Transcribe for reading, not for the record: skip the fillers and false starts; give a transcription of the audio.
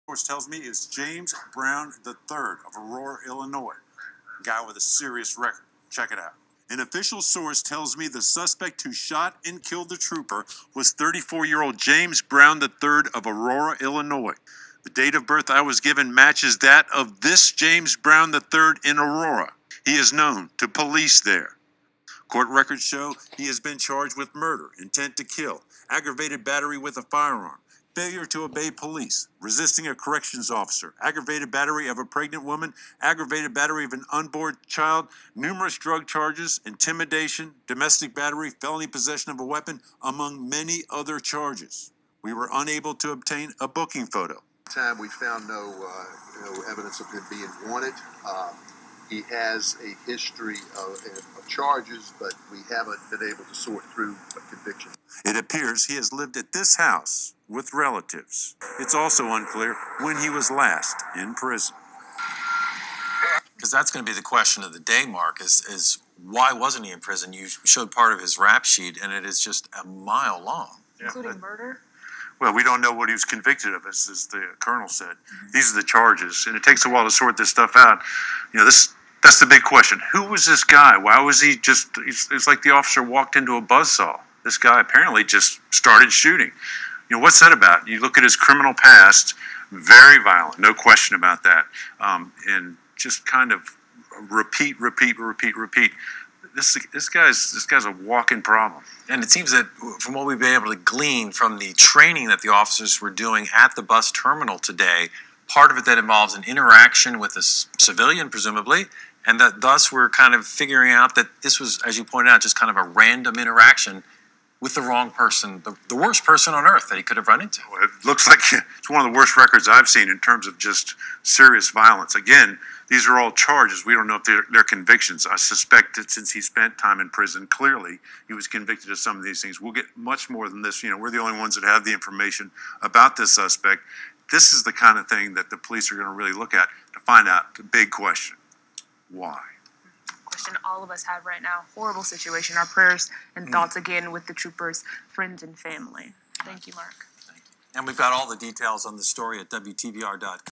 Source tells me is James Brown III of Aurora, Illinois. A guy with a serious record. Check it out. An official source tells me the suspect who shot and killed the trooper was 34-year-old James Brown III of Aurora, Illinois. The date of birth I was given matches that of this James Brown III in Aurora. He is known to police there. Court records show he has been charged with murder, intent to kill, aggravated battery with a firearm, failure to obey police, resisting a corrections officer, aggravated battery of a pregnant woman, aggravated battery of an unborn child, numerous drug charges, intimidation, domestic battery, felony possession of a weapon, among many other charges. We were unable to obtain a booking photo. Time we found no evidence of him being wanted. He has a history of charges, but we haven't been able to sort through a conviction. It appears he has lived at this house with relatives. It's also unclear when he was last in prison. Because that's going to be the question of the day, Mark, is why wasn't he in prison? You showed part of his rap sheet, and it is just a mile long. Including murder? Well, we don't know what he was convicted of, as the colonel said. These are the charges, and it takes a while to sort this stuff out. You know, that's the big question. Who was this guy? Why was he just, it's like the officer walked into a buzzsaw. This guy apparently just started shooting. You know, what's that about? You look at his criminal past, very violent, no question about that. And just kind of repeat. This guy's a walking problem. And it seems that from what we've been able to glean from the training that the officers were doing at the bus terminal today, part of it that involves an interaction with a civilian, presumably, and that thus we're kind of figuring out that this was, as you pointed out, just kind of a random interaction with the wrong person, the worst person on earth that he could have run into. Well, it looks like it's one of the worst records I've seen in terms of just serious violence. Again, these are all charges. We don't know if they're convictions. I suspect that since he spent time in prison, clearly he was convicted of some of these things. We'll get much more than this. You know, we're the only ones that have the information about this suspect. This is the kind of thing that the police are going to really look at to find out the big question. Why? Question all of us have right now. Horrible situation. Our prayers and thoughts again with the troopers, friends, and family. Thank you, Mark. Thank you. And we've got all the details on the story at WTVR.com.